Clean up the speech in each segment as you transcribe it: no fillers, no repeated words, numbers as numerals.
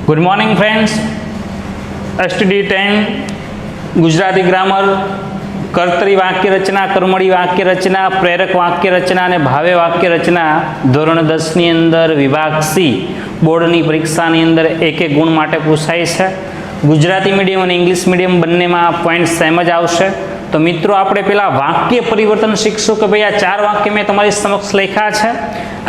Good morning friends. STD 10 Gujarati grammar, કર્તરી વાક્ય રચના, કર્મણી વાક્ય રચના, પ્રેરક વાક્ય રચના અને ભાવે વાક્ય રચના ધોરણ 10ની અંદર વિભાગ સી બોર્ડની પરીક્ષાની અંદર એક ગુણ માટે પૂછાય છે. ગુજરાતી મીડિયમ અને ઇંગ્લિશ મીડિયમ બંનેમાં પોઈન્ટ સેમ જ આવશે. તો મિત્રો આપણે પેલા વાક્ય પરિવર્તન શીખશું કે ભાઈ આ ચાર વાક્ય મેં તમારી સમક્ષ લખ્યા છે.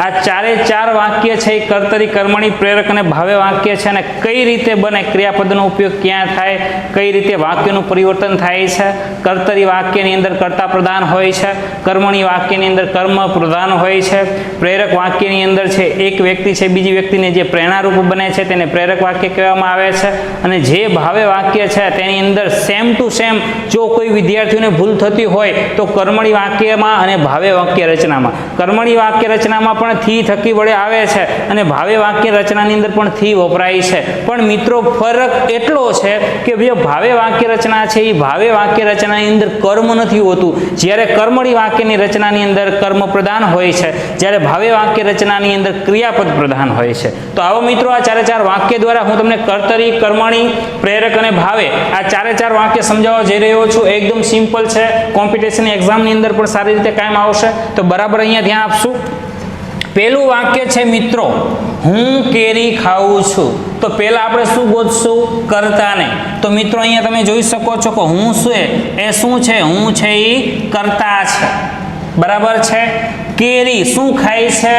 આ ચારે ચાર વાક્ય છે એ કર્તરી, કર્મણી, પ્રેરક અને ભાવે વાક્ય છે અને કઈ રીતે બને, ક્રિયાપદનો ઉપયોગ ક્યાં થાય, કઈ રીતે વાક્યનું પરિવર્તન થાય છે. કર્તરી વાક્યની અંદર કર્તા પ્રધાન હોય છે, કર્મણી વાક્યની અંદર કર્મ પ્રધાન હોય છે, પ્રેરક વાક્યની અંદર છે એક વ્યક્તિ છે બીજી વ્યક્તિને જે પ્રેરણારૂપ બને છે તેને પ્રેરક વાક્ય કહેવામાં આવે છે. અને જે ભાવે વાક્ય છે તેની અંદર સેમ ટુ સેમ જો કોઈ વિદ્યાર્થીઓને ભૂલ થતી હોય તો કર્મણી વાક્યમાં અને ભાવે વાક્ય રચનામાં, કર્મણી વાક્ય રચનામાં પણ થી થકી વડે આવે છે અને ભાવે વાક્ય રચનાની અંદર પણ થી વપરાય છે. પણ મિત્રો ફરક એટલો છે કે જે ભાવે વાક્ય રચના છે એ ભાવે વાક્ય રચનાની અંદર કર્મ નથી હોતું, જ્યારે કર્મણી વાક્યની રચનાની અંદર કર્મ પ્રધાન હોય છે, જ્યારે ભાવે વાક્ય રચનાની અંદર ક્રિયાપદ પ્રધાન હોય છે. તો આવો મિત્રો આ ચારે ચાર વાક્ય દ્વારા હું તમને કર્તરી, કર્મણી, પ્રેરક અને ભાવે આ ચારે ચાર વાક્ય સમજાવવા જઈ રહ્યો છું. એકદમ સિમ્પલ છે, કોમ્પિટિશનની એક્ઝામની અંદર પણ સારી રીતે કાયમ આવશે. તો બરાબર અહીંયા ધ્યાન આપશું. પેલું વાક્ય છે મિત્રો, હું કેરી ખાઉં છું. તો પહેલા આપણે શું ગોતશું? કર્તાને. તો મિત્રો અહીંયા તમે જોઈ શકો છો કે હું છે એ શું છે? હું છે એ કર્તા છે. બરાબર છે. કેરી શું ખાય છે?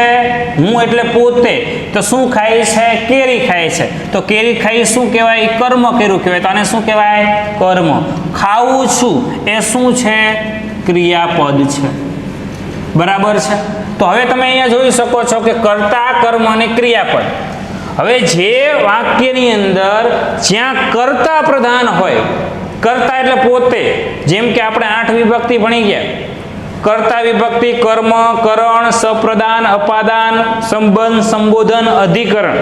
હું એટલે પોતે. તો શું ખાય છે? કેરી ખાય છે. તો કેરી ખાઈ શું કહેવાય? કર્મ કર્યું કહેવાય. તો આને શું કહેવાય? કર્મ. ખાવું છું એ શું છે? ક્રિયાપદ છે. બરાબર છે. તો હવે તમે અહીંયા જોઈ શકો છો કે કર્તા, કર્મ અને ક્રિયાપદ. હવે જે વાક્યની અંદર જ્યાં કર્તા પ્રધાન હોય, કર્તા એટલે પોતે, જેમ કે આપણે 8 વિભક્તિ ભણી ગયા. કર્તા વિભક્તિ કર્મ, કરણ, સપ્રદાન, અપાદાન, સંબંધ, સંબોધન, અધિકરણ.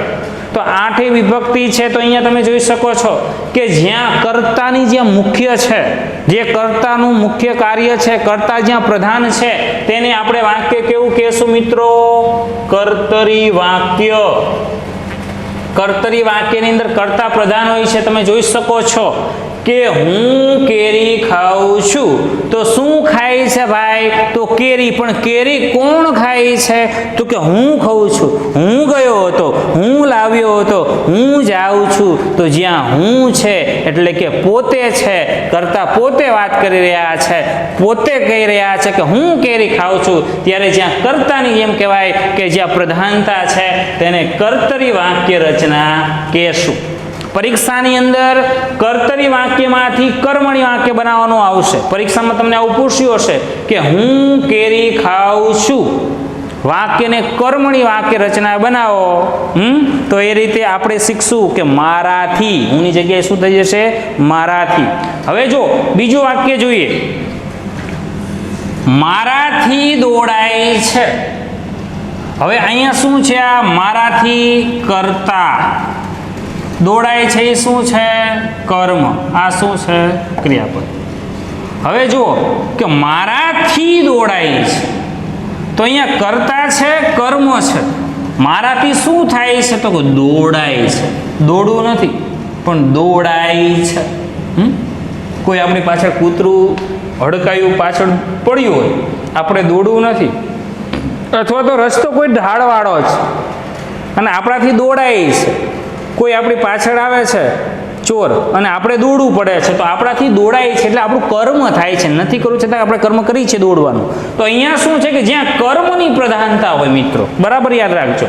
તો 8 વિભક્તિ છે. તો અહીંયા તમે જોઈ શકો છો કે જ્યાં કર્તાની જ્યાં મુખ્ય છે, જે કર્તાનું મુખ્ય કાર્ય છે, કર્તા જ્યાં પ્રધાન છે, તેને આપણે વાક્ય કેવું કહેશું મિત્રો? કર્તરી વાક્ય. કર્તરી વાક્યની અંદર કર્તા પ્રધાન હોય છે. તમે જોઈ શકો છો કે હું કેરી ખાઉં છું. તો શું ખાય છે ભાઈ? તો કેરી. પણ કેરી કોણ ખાય છે? તો કે હું ખાઉં છું, હું ગયો હતો, હું લાવ્યો હતો, હું જાઉં છું. તો જ્યાં હું છે એટલે કે પોતે છે, કરતા પોતે વાત કરી રહ્યા છે, પોતે કહી રહ્યા છે કે હું કેરી ખાઉં છું, ત્યારે જ્યાં કર્તાની એમ કહેવાય કે જ્યાં પ્રધાનતા છે તેને કર્તરી વાક્ય રચના કહેશું. પરીક્ષાની અંદર કર્તરી વાક્યમાંથી કર્મણી વાક્ય બનાવવાનું આવશે. પરીક્ષામાં તમને આવું પૂછ્યું હશે કે હું કેરી ખાઉં છું, વાક્યને કર્મણી વાક્ય રચના બનાવો. તો એ રીતે આપણે શીખશું કે મારાથી, હુંની જગ્યાએ શું થઈ જશે? મારાથી. હવે જો બીજું વાક્ય જોઈએ. મારાથી દોડાય છે. હવે અહીંયા શું છે? આ મારાથી કર્તા, દોડાય છે એ શું છે? કર્મ. આ શું છે? ક્રિયાપદ. હવે જુઓ કે મારાથી દોડાય છે. તો અહીંયા કર્તા છે, કર્મ છે. મારાથી શું થાય છે? તો દોડાય છે. દોડવું નથી પણ દોડાય છે. કોઈ આપણી પાછળ કૂતરું હડકાયું પાછળ પડ્યું હોય, આપણે દોડવું નથી. અથવા તો રસ્તો કોઈ ઢાળવાળો છે અને આપણાથી દોડાય છે. કોઈ આપણી પાછળ આવે છે ચોર અને આપણે દોડવું પડે છે, તો આપણાથી દોડાય છે એટલે આપણું કર્મ થાય છે. નથી કરવું છતાં આપણે કર્મ કરી છે દોડવાનું. તો અહીંયા શું છે કે જ્યાં કર્મની પ્રધાનતા હોય મિત્રો, બરાબર યાદ રાખજો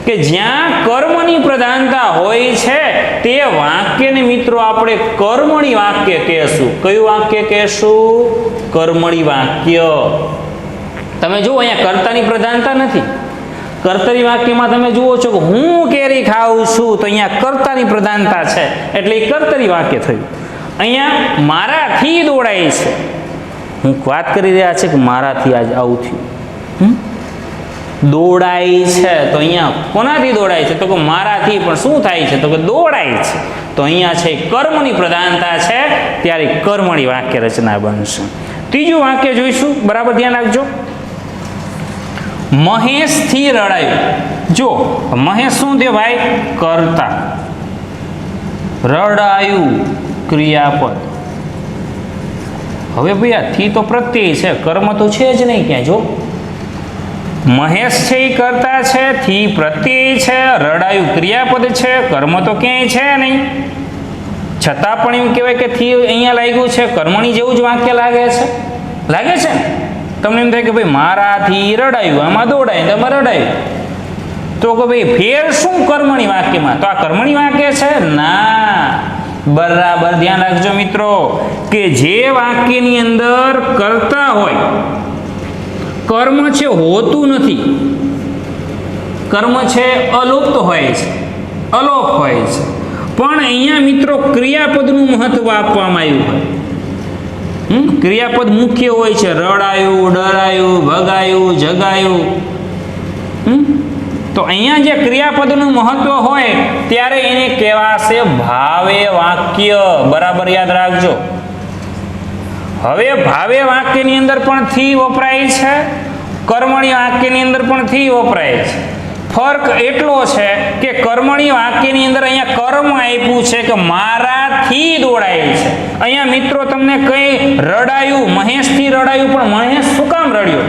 કે જ્યાં કર્મની પ્રધાનતા હોય છે તે વાક્યને મિત્રો આપણે કર્મણી વાક્ય કહેશું. કયું વાક્ય કહેશું? કર્મણી વાક્ય. તમે જુઓ અહીંયા કર્તાની પ્રધાનતા નથી. કર્તરી વાક્યમાં તમે જુઓ છો કે હું કેરી ખાઉં છું, તો અહીંયા કર્તાની પ્રધાનતા છે એટલે એ કર્તરી વાક્ય થયું. અહીંયા મારાથી દોડાય છે. હું વાત કરી રહ્યા છે કે મારાથી આજ આવું થયું. દોડાય છે તો અહીંયા કોનાથી દોડાય છે? તો કે મારાથી. પણ શું થાય છે? તો કે દોડાય છે. તો અહીંયા છે કર્મની પ્રધાનતા છે, ત્યારે કર્મણી વાક્ય રચના બનશે. ત્રીજું વાક્ય જોઈશું, બરાબર ધ્યાન રાખજો. મહેશથી રડાયું. જો મહેશ શું થયો ભાઈ? કર્તા. રડાયું ક્રિયાપદ. હવે ભાઈ આ થી તો પ્રત્યય છે, કર્મ તો છે જ નહીં ક્યાંય. જો મહેશ છે એ કર્તા છે, થી પ્રત્યય છે, રડાયું ક્રિયાપદ છે, કર્મ તો ક્યાંય છે નહીં. છતાં પણ એમ કહેવાય કે થી અહીંયા લાગ્યું છે, કર્મણી જેવું જ વાક્ય લાગે છે. લાગે છે ને? તમને એમ થાય કે ભાઈ મારાથી રડાયું, આમાં દોડાય તો આમાં રડાયું. તો કે ભાઈ ફેર શું કર્મણી વાક્યમાં? તો આ કર્મણી વાક્ય છે ના. બરાબર ધ્યાન રાખજો મિત્રો કે જે વાક્યની અંદર કર્તા હોય, કર્મ છે હોતું નથી, કર્મ છે અલુપ્ત હોય છે, અલોપ હોય છે. પણ અહીંયા મિત્રો ક્રિયાપદનું મહત્વ આપવામાં આવ્યું હોય. ક્રિયાપદ મુખ્ય હોય છે. રડાયું, ડરાયું, ભગાયું, જગાયું. તો અહીંયા જે ક્રિયાપદનું મહત્વ હોય ત્યારે એને કહેવાશે ભાવે વાક્ય. બરાબર યાદ રાખજો. હવે ભાવે વાક્યની અંદર પણ થી વપરાય છે, કર્મણી વાક્યની અંદર પણ થી વપરાય છે. ફરક એટલો છે કે કર્મણી વાક્યની અંદર અહીંયા કર્મ આપ્યું છે કે મારાથી દોડાય છે. અહીંયા મિત્રો તમને કઈ રડાયું, મહેશથી રડાયું, પણ મહેશ શું કામ રડ્યો?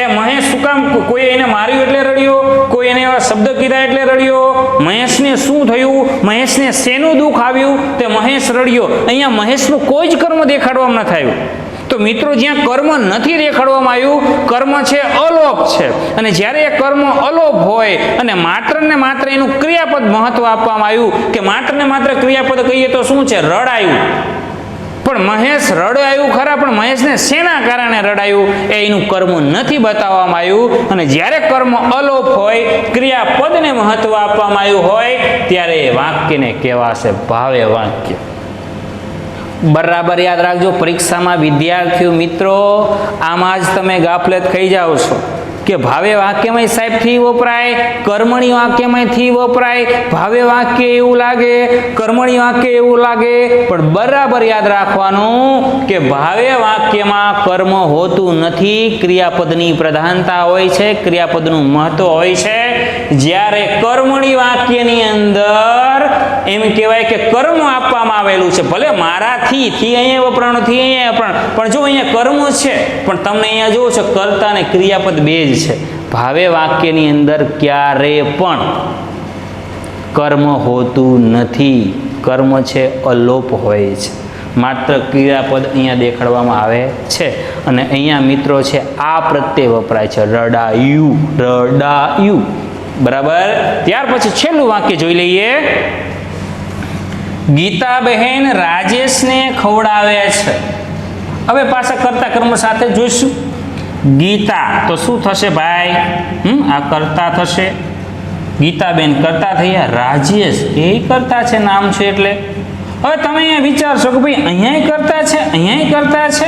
એ મહેશ શું કામ? કોઈ એને માર્યું એટલે રડ્યો, કોઈ એને એવા શબ્દ કીધા એટલે રડ્યો. મહેશને શું થયું? મહેશને શેનું દુઃખ આવ્યું તે મહેશ રડ્યો. અહીંયા મહેશનું કોઈ જ કર્મ દેખાડવામાં નથી આવ્યું. તો મિત્રો જ્યાં કર્મ નથી દેખાડવામાં આવ્યું, કર્મ છે અલોપ છે. અને જ્યારે એ કર્મ અલોપ હોય અને માત્ર ને માત્ર એનું ક્રિયાપદ મહત્વ આપવામાં આવ્યું કે માત્ર ને માત્ર ક્રિયાપદ કહીએ તો શું છે? રડાયું. પણ મહેશ રડાયું ખરા, પણ મહેશને શેના કારણે રડાયું એ એનું કર્મ નથી બતાવવામાં આવ્યું. અને જ્યારે કર્મ અલોપ હોય, ક્રિયાપદને મહત્વ આપવામાં આવ્યું હોય ત્યારે એ વાક્યને કહેવાશે ભાવે વાક્ય. બરાબર યાદ રાખજો. પરીક્ષામાં વિદ્યાર્થીઓ મિત્રો આમાં જ તમે ગાફલેત ખાઈ જાઓ છો કે ભાવે વાક્યમાં સાહેબ થી વપરાય, કર્મણી વાક્યમાં થી વપરાય. ભાવે વાક્ય એવું લાગે, કર્મણી વાક્ય એવું લાગે. પણ બરાબર યાદ રાખવાનું કે ભાવે વાક્યમાં કર્મ હોતું નથી, ક્રિયાપદની પ્રધાનતા હોય છે, ક્રિયાપદનું મહત્વ હોય છે. જ્યારે કર્મણી વાક્યની અંદર એમ કહેવાય કે કર્મ આપવામાં આવેલું છે. ભલે મારાથી થી અહીંયા વપરાણું, થી અહીંયા વપરાણ, પણ જો અહીંયા કર્મ છે, પણ તમને અહીંયા જોવો છો કર્તા અને ક્રિયાપદ બે જ છે. ભાવે વાક્યની અંદર ક્યારે પણ કર્મ હોતું નથી. કર્મ છે અલોપ હોય છે, માત્ર ક્રિયાપદ અહીંયા દેખાડવામાં આવે છે. અને અહીંયા મિત્રો છે આ પ્રત્યય વપરાય છે, રડાયું, રડાયું. બરાબર. ત્યાર પછી છેલ્લું વાક્ય જોઈ લઈએ. ગીતાબહેન રાજેશને ખવડાવે છે. હવે પાછા કર્તા કર્મ સાથે જોઈશું. ગીતા તો શું થશે ભાઈ? આ કર્તા થશે. ગીતાબેન કર્તા થયા, રાજેશ એ કર્તા છે, નામ છે એટલે. હવે તમે અહીંયા વિચારશો કે ભાઈ અહીંયા કર્તા છે, અહીંયા કર્તા છે,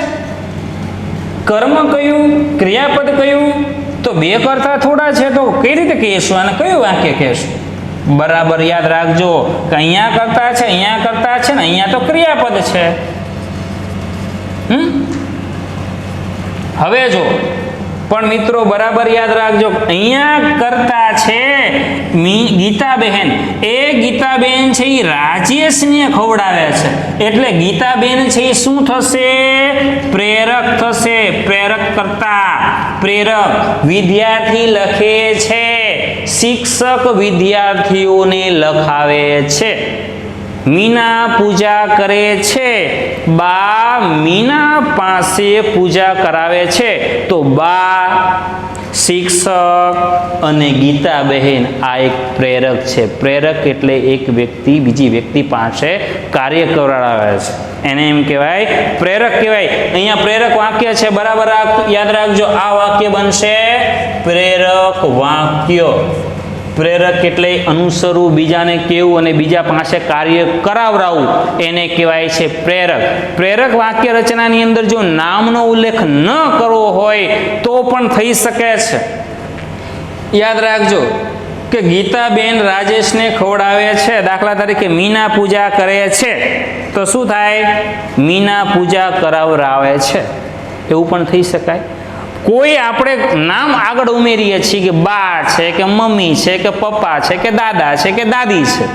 કર્મ કયું, ક્રિયાપદ કયું? તો બે કર્તા થોડા છે, તો કઈ રીતે કહીશું અને કયું વાક્ય કહેશું? બરાબર યાદ રાખજો કે અહીંયા કરતા છે, અહીંયા કરતા છે ને અહીંયા તો ક્રિયાપદ છે. હવે જો પણ મિત્રો બરાબર યાદ રાખજો, અહીંયા કરતા છે ગીતાબહેન, એ ગીતાબેન છે એ રાજેશને ખવડાવે છે. એટલે ગીતાબેન છે એ શું થશે? પ્રેરક થશે. પ્રેરક કરતા, પ્રેરક. વિદ્યાર્થી લખે છે, શિક્ષક વિદ્યાર્થીઓને લખાવે છે. મીના પૂજા કરે છે, બા મીના પાસે પૂજા કરાવે છે. તો બા, શિક્ષક અને ગીતાબહેન આ એક પ્રેરક છે. પ્રેરક એટલે એક વ્યક્તિ બીજી વ્યક્તિ પાસે કાર્ય કરાવે છે, એને એમ કહેવાય પ્રેરક કહેવાય. અહીંયા પ્રેરક વાક્ય છે, બરાબર યાદ રાખજો. આ વાક્ય બનશે પ્રેરક વાક્ય. પ્રેરક એટલે અનુસરવું, બીજાને કહેવું અને બીજા પાસે કાર્ય કરાવરાવું, એને કહેવાય છે પ્રેરક. પ્રેરક વાક્ય રચનાની અંદર જો નામનો ઉલ્લેખ ન કરવો હોય તો પણ થઈ શકે છે. યાદ રાખજો કે ગીતાબેન રાજેશને ખવડાવે છે. દાખલા તરીકે મીના પૂજા કરે છે, તો શું થાય? મીના પૂજા કરાવરાવે છે, એવું પણ થઈ શકાય. કોઈ આપણે નામ આગળ ઉમેરીએ છીએ કે બા છે કે મમ્મી છે કે પપ્પા છે કે દાદા છે કે દાદી છે,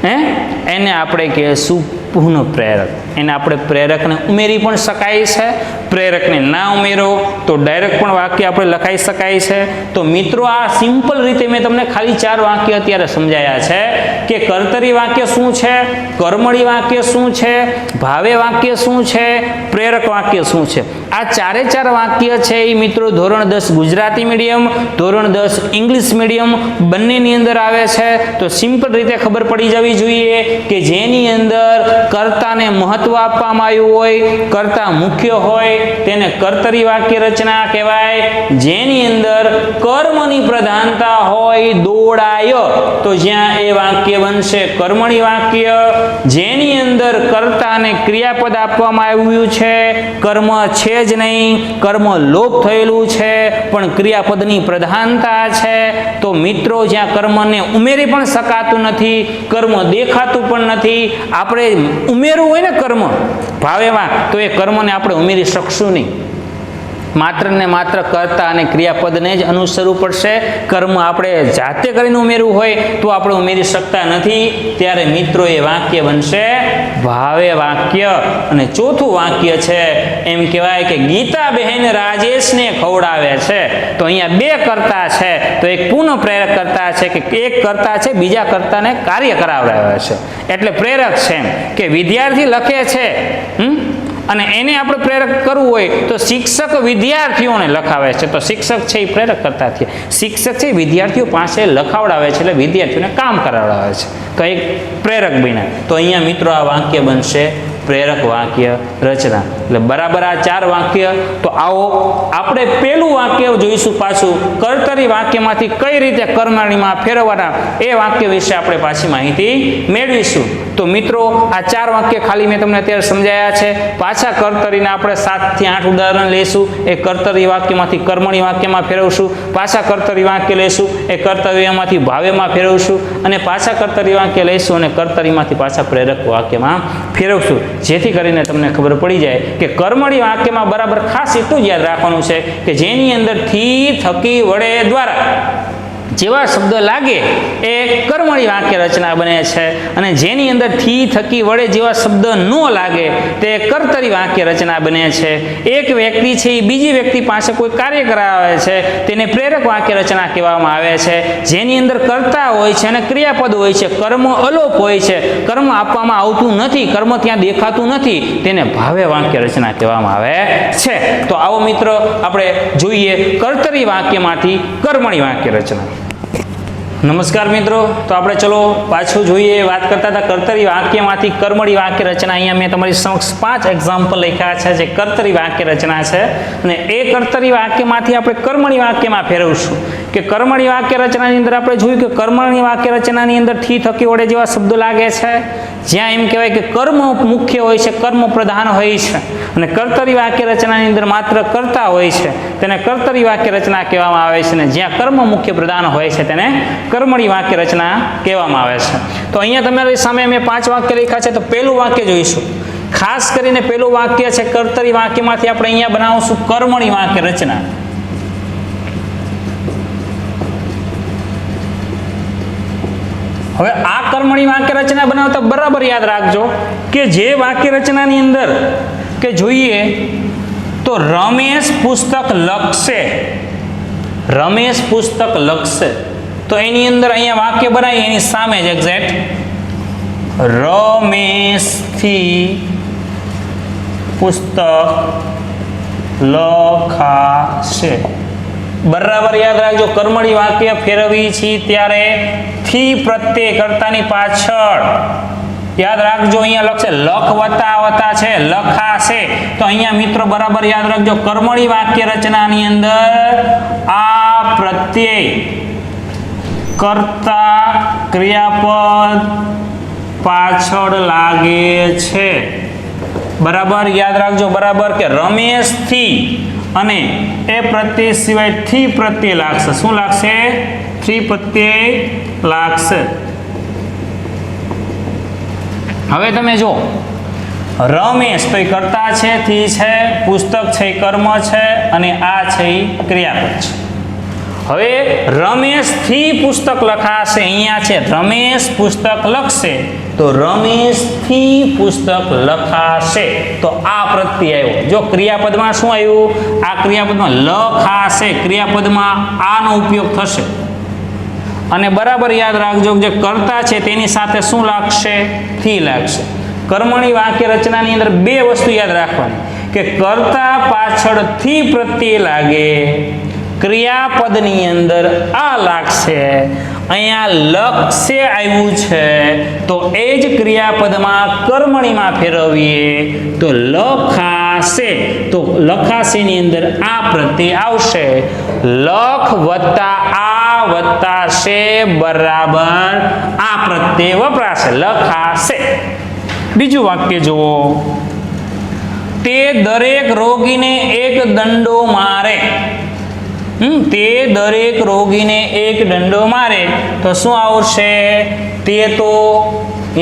એને આપણે કહીશું પુનઃ પ્રેરક. એને આપણે પ્રેરકને ઉમેરી પણ શકાય છે, પ્રેરકને ના ઉમેરો તો ડાયરેક્ટ પણ વાક્ય આપણે લખાઈ શકાય છે. તો મિત્રો આ સિમ્પલ રીતે મેં તમને ખાલી 4 વાક્ય અત્યારે સમજાયા છે કે કર્તરી વાક્ય શું છે, કર્મણી વાક્ય શું છે, ભાવે વાક્ય શું છે, પ્રેરક વાક્ય શું છે. આ 4 વાક્ય છે એ મિત્રો ધોરણ 10 ગુજરાતી મીડિયમ, ધોરણ 10 ઇંગ્લિશ મીડિયમ બંનેની અંદર આવે છે. તો સિમ્પલ રીતે ખબર પડી જવી જોઈએ કે જેની અંદર કર્તાને મહત્વ આપવામાં આવ્યું હોય, કર્તા મુખ્ય હોય, તેને કર્તરી વાક્ય રચના કહેવાય. જેની અંદર કર્મની પ્રધાનતા હોય, દોડાય, તો જ્યાં એ વાક્ય બનશે કર્મણી વાક્ય. જેની અંદર કર્તાને ક્રિયાપદ આપવામાં આવ્યું છે, કર્મ છે જ નહીં, કર્મ લોપ થયેલું છે પણ ક્રિયાપદની પ્રધાનતા છે, તો મિત્રો જ્યાં કર્મને ઉમેરી પણ શકાતું નથી, કર્મ દેખાતું પણ નથી, આપણે ઉમેરવું હોય ને કર્મ ભાવેમાં તો એ કર્મને આપણે ઉમેરી શકશું નહીં. માત્ર ને માત્ર કર્તા અને ક્રિયાપદને જ અનુસરવું પડશે. કર્મ આપણે જાતે કરીને ઉમેરવું હોય તો આપણે ઉમેરી શકતા નથી. ત્યારે મિત્રો એ વાક્ય બનશે ભાવે વાક્ય. અને ચોથું વાક્ય છે એમ કહેવાય કે ગીતાબહેન રાજેશને ખવડાવે છે. તો અહીંયા 2 કર્તા છે, તો એક પુનઃ પ્રેરક કર્તા છે કે એક કર્તા છે બીજા કર્તાને કાર્ય કરાવડાવે છે એટલે પ્રેરક છે. કે વિદ્યાર્થી લખે છે અને એને આપણે પ્રેરક કરવું હોય તો શિક્ષક વિદ્યાર્થીઓને લખાવે છે, તો શિક્ષક છે એ પ્રેરક કરતા થયા. શિક્ષક છે વિદ્યાર્થીઓ પાસે લખાવડાવે છે એટલે વિદ્યાર્થીઓને કામ કરાવડાવે છે, કંઈક પ્રેરક બન્યા. તો અહીંયા મિત્રો આ વાક્ય બનશે પ્રેરક વાક્ય રચના. એટલે બરાબર આ 4 વાક્ય. તો આવો આપણે પહેલું વાક્ય જોઈશું પાછું કર્તરી વાક્યમાંથી કઈ રીતે કર્મણીમાં ફેરવવાના એ વાક્ય વિશે આપણે પાછી માહિતી મેળવીશું. તો મિત્રો આ 4 વાક્ય ખાલી મેં તમને અત્યારે સમજાયા છે. પાછા કર્તરીને આપણે 7 થી 8 ઉદાહરણ લઈશું. એ કર્તરી વાક્યમાંથી કર્મણી વાક્યમાં ફેરવશું. પાછા કર્તરી વાક્ય લઈશું, એ કર્તવ્યમાંથી ભાવેમાં ફેરવશું. અને પાછા કર્તરી વાક્ય લઈશું અને કર્તરીમાંથી પાછા પ્રેરક વાક્યમાં ફેરવશું. જેથી કરીને તમને ખબર પડી જાય કે કર્મણી વાક્યમાં બરાબર ખાસ એટલું જ યાદ રાખવાનું છે કે જેની અંદર થી, થકી, વડે, દ્વારા જેવા શબ્દ લાગે એ કર્મણી વાક્ય રચના બને છે. અને જેની અંદર થી, થકી, વડે જેવા શબ્દ ન લાગે તે કર્તરી વાક્ય રચના બને છે. એક વ્યક્તિ છે એ બીજી વ્યક્તિ પાસે કોઈ કાર્ય કરાવે છે તેને પ્રેરક વાક્ય રચના કહેવામાં આવે છે. જેની અંદર કર્તા હોય છે અને ક્રિયાપદ હોય છે, કર્મ અલોપ હોય છે, કર્મ આપવામાં આવતું નથી, કર્મ ત્યાં દેખાતું નથી, તેને ભાવે વાક્ય રચના કહેવામાં આવે છે. તો આવો મિત્રો આપણે જોઈએ કર્તરી વાક્યમાંથી કર્મણી વાક્ય રચના. નમસ્કાર મિત્રો, તો આપણે ચલો પાછું જોઈએ. વાત કરતા હતા કર્તરી વાક્યમાંથી કર્મણી વાક્ય રચના. અહીંયા મેં તમારી સમક્ષ 5 એક્ઝામ્પલ લખ્યા છે જે કર્તરી વાક્ય રચના છે. અને એ કર્તરી વાક્યમાંથી આપણે કર્મણી વાક્યમાં ફેરવશું. કે કર્મણી વાક્ય રચનાની અંદર આપણે જોયું કે કર્મણી વાક્ય રચનાની અંદર થી, થકી, વડે જેવા શબ્દો લાગે છે. જ્યાં એમ કહેવાય કે કર્મ મુખ્ય હોય છે, કર્મ પ્રધાન હોય છે. અને કર્તરી વાક્ય રચનાની અંદર માત્ર કર્તા હોય છે, તેને કર્તરી વાક્ય રચના કહેવામાં આવે છે. અને જ્યાં કર્મ મુખ્ય પ્રધાન હોય છે તેને કર્મણી વાક્ય રચના કહેવામાં આવે છે. તો અહીંયા તમારી સામે મેં 5 વાક્ય લખ્યા છે. તો પહેલું વાક્ય જોઈશું. ખાસ કરીને પહેલું વાક્ય છે કર્તરી વાક્યમાંથી આપણે અહીંયા બનાવશું કર્મણી વાક્ય રચના. હવે આ કર્મણી વાક્ય રચના બનાવતા બરાબર યાદ રાખજો કે જે વાક્ય રચનાની અંદર કે જોઈએ તો રમેશ પુસ્તક લખશે, રમેશ પુસ્તક લખશે, તો એની અંદર અહીંયા વાક્ય બનાવી એની સામે જ એક્ઝેક્ટ રમેશથી પુસ્તક લખાશે. બરાબર યાદ રાખજો. કર્મણી વાક્ય ફેરવી છીએ ત્યારે થી પ્રત્યય કર્તાની પાછળ યાદ રાખજો અહીંયા લખશે લખ વત્તા વત્તા છે લખાશે. તો અહીંયા મિત્રો બરાબર યાદ રાખજો કર્મણી વાક્ય રચનાની અંદર આ પ્રત્યય કર્તા ક્રિયાપદ પાછળ લાગે છે. બરાબર યાદ રાખજો. બરાબર કે રમેશથી અને એ પ્રત્યય સિવાય થી પ્રત્યય લાગશે. શું લાગશે? થી પ્રત્યય લાગશે. હવે તમે જો રમેશ તો એ કર્તા છે, થી છે, પુસ્તક છે, કર્મ છે, અને આ છે ક્રિયાપદ છે. હવે રમેશથી પુસ્તક લખાશે, અહીંયા છે રમેશ પુસ્તક લખશે, તો રમેશથી પુસ્તક લખાશે, તો આ પ્રત્યય આવ્યો. જો ક્રિયાપદમાં શું આવ્યું? આ ક્રિયાપદમાં લખાશે, ક્રિયાપદમાં આનો ઉપયોગ થશે. અને બરાબર યાદ રાખજો જે કર્તા છે તેની સાથે શું લાગશે? થી લાગશે. કર્મણી વાક્ય રચનાની અંદર બે વસ્તુ યાદ રાખવાની કે કર્તા પાછળથી પ્રત્યય લાગે, ક્રિયાપદની અંદર આ લાગશે. અહીંયા લખશે આવ્યું છે તો એ જ ક્રિયાપદમાં કર્મણીમાં ફેરવીએ તો લખાશે, તો લખાશેની અંદર આ પ્રત્યય આવશે. લખ વત્તા આ વત્તા શે બરાબર આ પ્રત્યય વપરાશે, લખાશે. બીજું વાક્ય જુઓ, તે દરેક રોગીને એક દંડો મારે. તે દરેક રોગીને એક દંડો મારે તો શું આવશે? તે તો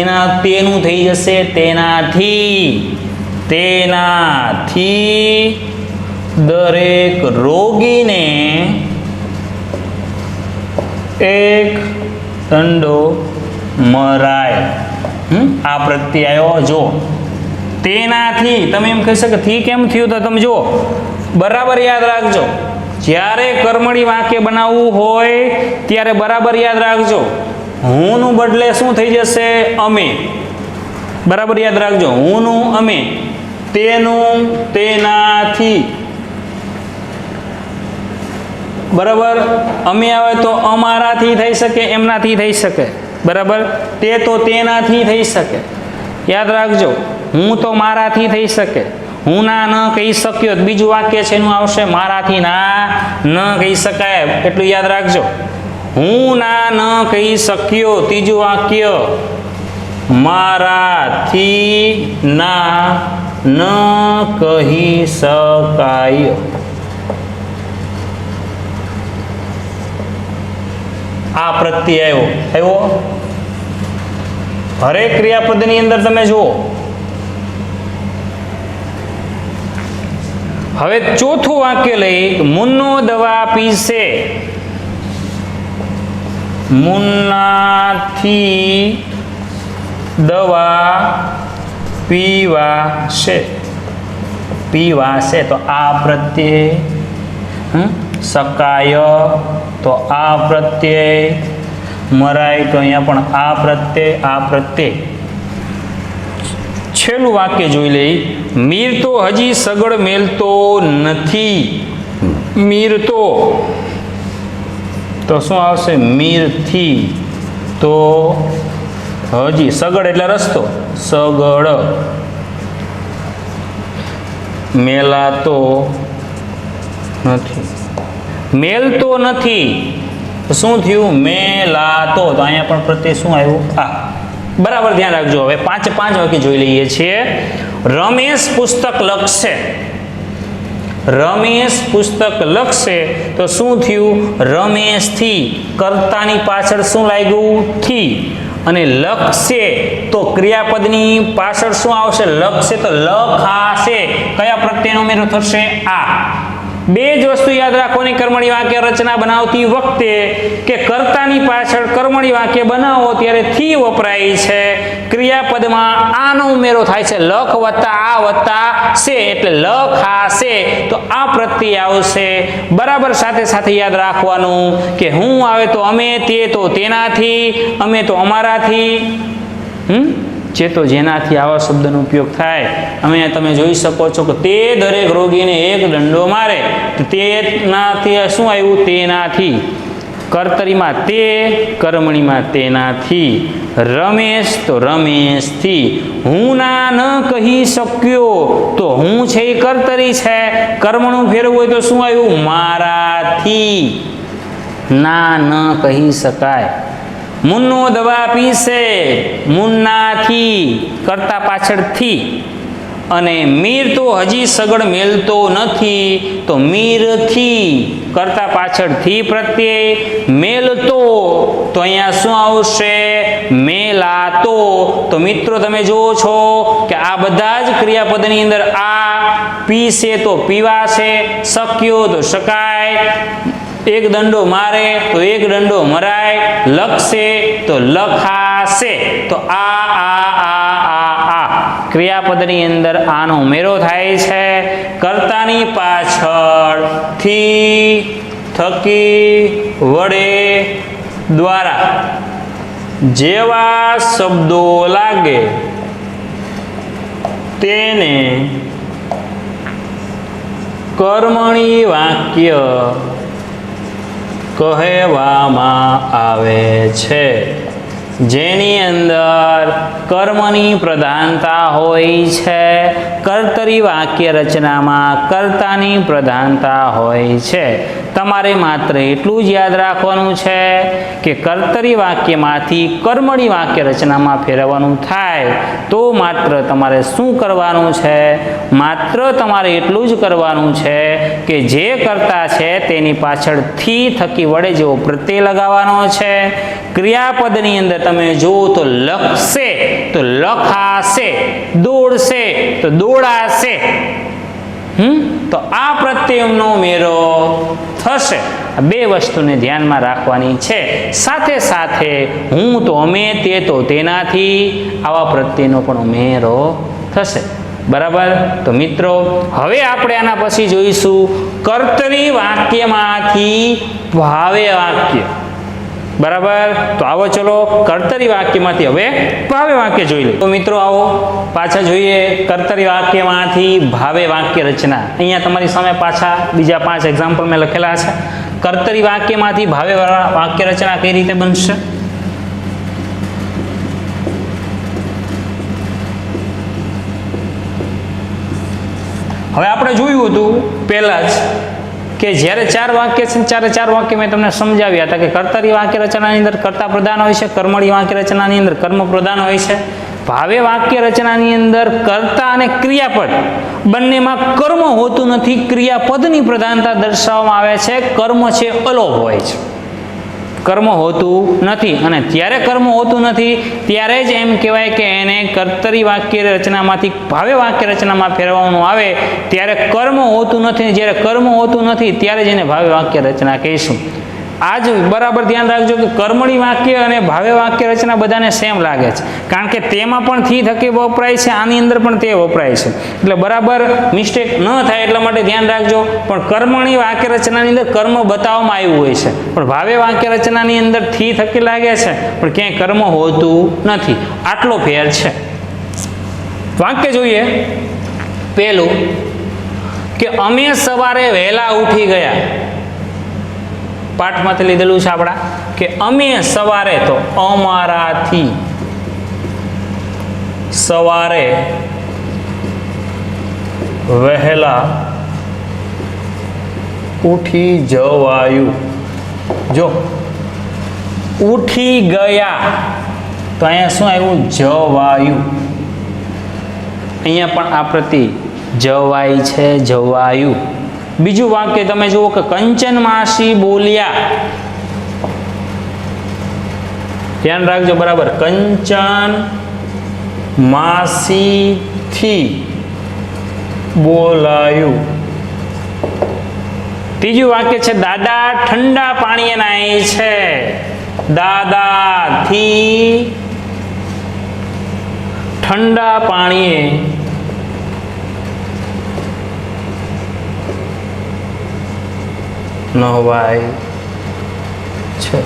એના તેનું થઈ જશે તેનાથી. તેનાથી દરેક રોગીને એક દંડો મરાય. આ પ્રત્યય આવ્યો. જો તેનાથી, તમે એમ કહી શકો થી કેમ થયું? તો તમે જુઓ, બરાબર યાદ રાખજો, જ્યારે કર્મણી વાક્ય બનાવવું હોય ત્યારે બરાબર યાદ રાખજો, હુંનું બદલે શું થઈ જશે? અમે. બરાબર યાદ રાખજો, હુંનું અમે, તેનું તેનાથી. બરાબર, અમે આવે તો અમારાથી થઈ શકે, એમનાથી થઈ શકે. બરાબર, તે તો તેનાથી થઈ શકે. યાદ રાખજો, હું તો મારાથી થઈ શકે. હું ના ન કહી શક્યો, બીજું વાક્ય છે એનું આવશે મારાથી ના ન કહી શકાય, એટલું યાદ રાખજો. હું ના ન કહી શક્યો, ત્રીજું વાક્ય મારાથી ના ન કહી શકાય. આ પ્રત્યય આવ્યો. હરેક ક્રિયાપદની અંદર તમે જુઓ. હવે ચોથું વાક્ય લઈ, મુન્નો દવા પીશે. મુન્નાથી દવા પીવાશે. પીવાશે તો આ પ્રત્યય, શકાય તો આ પ્રત્યય, મરાય તો અહીંયા પણ આ પ્રત્યય, આ પ્રત્યય. છેલ્લું વાક્ય જોઈ લઈ, મીર તો હજી સગડ મેલતો નથી. મીર તો શું આવશે? મીરથી. તો હજી, સગડ એટલે રસ્તો, સગડ. મેલાતો નથી. મેલતો નથી શું થયું? મેલાતો. તો અહીંયા પણ પ્રત્યય શું આવ્યું? આ. બરાબર ધ્યાન રાખજો. હવે પાંચ વાક્ય જોઈ લઈએ છીએ. રમેશ પુસ્તક લખશે. રમેશ પુસ્તક લખશે તો શું થયું? રમેશથી. કર્તાની પાછળ શું લાગ્યું? થી. અને લખશે તો ક્રિયાપદની પાછળ શું આવશે? લખશે તો લખાશે. કયા પ્રત્યયનો ઉમેરો થશે? આ. બે જ વસ્તુ યાદ રાખવાની કર્મણી વાક્ય રચના બનાવતી વખતે કે કર્તાની પાછળ કર્મણી વાક્ય બનાવો ત્યારે થી વપરાય છે, ક્રિયાપદમાં આનો ઉમેરો થાય છે. લખ વત્તા આ વત્તા શે એટલે લખાશે, તો આ પ્રત્યય આવશે. બરાબર સાથે સાથે યાદ રાખવાનું કે હું આવે તો અમે, તે તો તેનાથી, અમે તો અમારાથી, જે તો જેનાથી આવા શબ્દનો ઉપયોગ થાય. અમે તમે જોઈ શકો છો કે તે દરેક રોગીને એક દંડો મારે, તેનાથી શું આવ્યું? તેનાથી. કર્તરીમાં તે, કર્મણીમાં તેનાથી. રમેશ તો રમેશથી. હું ના ન કહી શક્યો તો હું છે એ કર્તરી છે, કર્મનું ફેરવું હોય તો શું આવ્યું? મારાથી. ના ન કહી શકાય. મુન્નો દવા પીશે. મુન્નાથી, કરતા પાછળથી. અને મીર તો હજી સગડ મેલતો નથી તો મીરથી, કરતા પાછળથી પ્રત્યય. મેલતો તો અહીંયા શું આવશે? મેલાતો. તો મિત્રો તમે જુઓ છો કે આ બધા જ ક્રિયાપદની અંદર આ પીશે તો પીવાશે, શક્યો તો શકાય, એક દંડો મારે તો એક દંડો મરાય, લખશે તો લખાશે. તો આ ક્રિયાપદની અંદર આનો ઉમેરો થાય છે. કર્તાની પાછળ થી, થકી, વડે, દ્વારા જેવા શબ્દો લાગે તેને કર્મણી વાક્ય કહેવામાં આવે છે. જેની અંદર કર્મની પ્રધાનતા હોય છે. કર્તરી વાક્ય રચનામાં કર્તાની પ્રધાનતા હોય છે. તમારે માત્ર એટલું જ યાદ રાખવાનું છે કે કર્તરી વાક્યમાંથી કર્મણી વાક્ય રચનામાં ફેરવવાનું થાય તો માત્ર તમારે શું કરવાનું છે? માત્ર તમારે એટલું જ કરવાનું છે કે જે કર્તા છે તેની પાછળ થી, થકી, વડે જેવો પ્રત્યય લગાવવાનો છે. ક્રિયાપદની અંદર તમે જુઓ તો લખશે તો લખાશે, દોડશે તો દોડાશે. તો આ પ્રત્યયનો ઉમેરો થશે. આ બે વસ્તુને ધ્યાનમાં રાખવાની છે. સાથે સાથે હું તો, અમે, તે તો, તેનાથી આવા પ્રત્યયનો પણ ઉમેરો થશે. બરાબર? તો મિત્રો હવે આપણે આના પછી જોઈશું કર્તરી વાક્યમાંથી ભાવે વાક્ય. બરાબર? તો આવો ચલો કર્તરી વાક્યમાંથી હવે ભાવે વાક્ય જોઈ લઈએ. તો મિત્રો આવો પાછા જોઈએ કર્તરી વાક્યમાંથી ભાવે વાક્ય રચના. અહીંયા તમારી સામે પાછા બીજા 5 એક્ઝામ્પલ મેં લખેલા છે. કર્તરી વાક્યમાંથી ભાવે વાક્ય રચના કઈ રીતે બનશે? હવે આપણે જોયું હતું પહેલા જ કે જ્યારે 4 વાક્ય છે, 4 વાક્ય મેં તમને સમજાવ્યા હતા કે કર્તરી વાક્ય રચનાની અંદર કર્તા પ્રધાન હોય છે, કર્મણી વાક્ય રચનાની અંદર કર્મ પ્રધાન હોય છે. ભાવે વાક્ય રચનાની અંદર કર્તા અને ક્રિયાપદ બંનેમાં કર્મ હોતું નથી, ક્રિયાપદની પ્રધાનતા દર્શાવવામાં આવે છે. કર્મ છે અલોપ હોય છે, કર્મ હોતું નથી. અને ત્યારે કર્મ હોતું નથી ત્યારે જ એમ કહેવાય કે એને કર્તરી વાક્ય રચનામાંથી ભાવે વાક્ય રચનામાં ફેરવવાનું આવે ત્યારે કર્મ હોતું નથી. જ્યારે કર્મ હોતું નથી ત્યારે જ એને ભાવે વાક્ય રચના કહીશું. આજ બરાબર ધ્યાન રાખજો કે કર્મણી વાક્ય અને ભાવે વાક્ય રચના બધાને સેમ લાગે છે, કારણ કે તેમાં પણ થી, થકી વપરાય છે, આની અંદર પણ તે વપરાય છે. એટલે બરાબર મિસ્ટેક ન થાય એટલા માટે ધ્યાન રાખજો. પણ કર્મણી વાક્ય રચનાની અંદર કર્મ બતાવવામાં આવ્યું હોય છે, પણ ભાવે વાક્ય રચનાની અંદર થી, થકી લાગે છે, પણ ક્યાંય કર્મ હોતું નથી. આટલો ફેર છે. વાક્ય જોઈએ પહેલું કે અમે સવારે વહેલા ઉઠી ગયા. પાઠમાંથી લીધેલું છે આપણા કે અમે સવારે, તો અમારાથી સવારે વહેલા ઉઠી જવાયું. જો ઉઠી ગયા તો અહીંયા શું આવ્યું? જવાયું. અહીંયા પણ આ પ્રતિ જવાય છે, જવાયું. બીજું વાક્ય તમે જુઓ કે કંચન માસી બોલ્યા. ધ્યાન રાખજો બરાબર. કંચન માસીથી બોલાયું. ત્રીજું વાક્ય છે દાદા ઠંડા પાણીએ નાય છે. દાદાથી ઠંડા પાણીએ નહાય છે.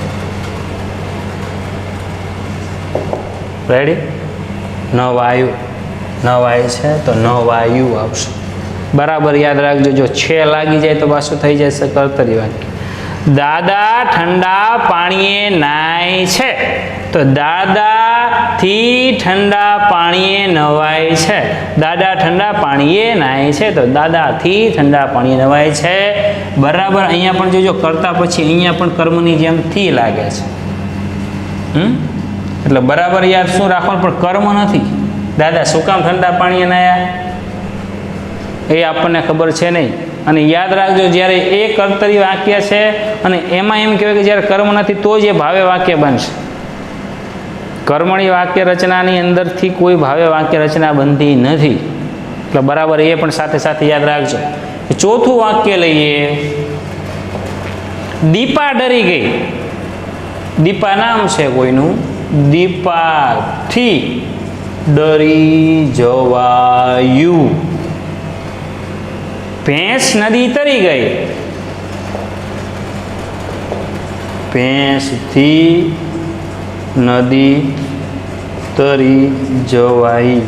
રેડી? નવાયું, નવાય છે તો નવાયું આવશે. બરાબર યાદ રાખજો. જો છે લાગી જાય તો પાછું થઈ જશે કર્તરી વાક્ય. દાદા ઠંડા પાણીએ નાય છે તો દાદાથી ઠંડા પાણીએ નવાય છે. દાદા ઠંડા પાણીએ નાય છે તો દાદાથી ઠંડા પાણીએ નવાય છે. બરાબર. અહીંયા પણ જોજો કરતા પછી અહીંયા પણ કર્મની જેમ થી લાગે છે. એટલે બરાબર યાદ શું રાખવાનું? પણ કર્મ નથી. દાદા શું કામ ઠંડા પાણીએ નાયા એ આપણને ખબર છે નહીં. અને યાદ રાખજો જ્યારે એ કર્તરી વાક્ય છે અને એમાં એમ કહેવાય કે જ્યારે કર્મ નથી તો જ એ ભાવે વાક્ય બનશે. કર્મણી વાક્ય રચનાની અંદરથી કોઈ ભાવે વાક્ય રચના બનતી નથી. એટલે બરાબર એ પણ સાથે સાથે યાદ રાખજો. ચોથું વાક્ય લઈએ. દીપા ડરી ગઈ. દીપા નામ છે કોઈનું. દીપાથી ડરી જવાયું. ભેંસ નદી તરી ગઈ. ભેંસથી નદી તરી જવાઈ.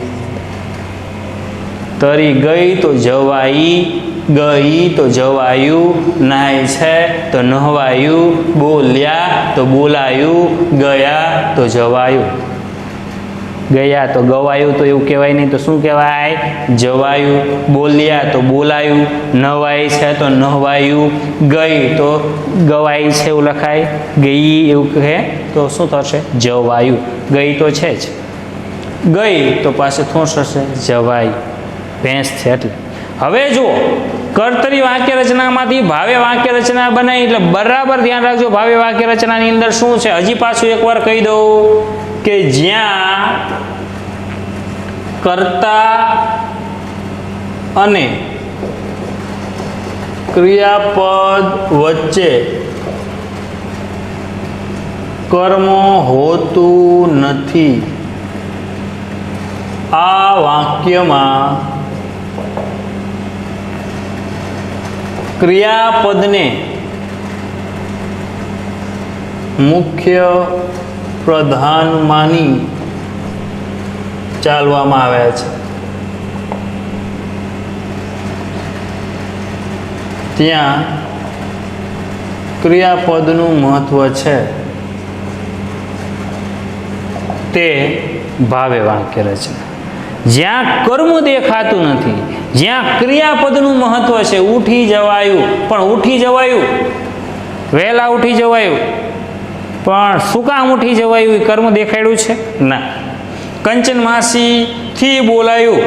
તરી ગઈ તો જવાઈ, ગઈ તો જવાયું, નાય છે તો નહવાયું, બોલ્યા તો બોલાયું, ગયા તો જવાયું. ગયા તો ગવાયું તો એવું કહેવાય નહીં, તો શું કહેવાય? જવાયું. બોલ્યા તો બોલાયું, નવાય છે તો નહવાયું, ગઈ તો ગવાય છે એવું લખાય, ગઈ એવું કહે તો શું થશે? જવાયું. ગઈ તો છે જ, ગઈ તો પાસે શું થશે? જવાય. ભેંસ છે એટલે. હવે જુઓ, કર્તરી વાક્ય રચનામાંથી ભાવે વાક્ય રચના બનાવી, એટલે બરાબર ધ્યાન રાખજો. ભાવે વાક્ય રચનાની અંદર શું છે? હજી પાછું એકવાર કહી દઉં કે જ્યાં કર્તા અને ક્રિયાપદ વચ્ચે કર્મ હોતું નથી, આ વાક્યમાં ક્રિયાપદને મુખ્ય પ્રધાન માની ચાલવામાં આવે છે. ત્યાં ક્રિયાપદનું મહત્વ છે તે ભાવે વાક્ય રચના. જ્યાં કર્મ દેખાતું નથી, જ્યાં ક્રિયાપદનું મહત્વ છે. ઉઠી જવાયું, પણ ઉઠી જવાયું, વહેલા ઉઠી જવાયું, પણ શું કામ ઉઠી જવાયું? એ કર્મ દેખાડ્યું છે? ના. કંચન માસીથી બોલાયું,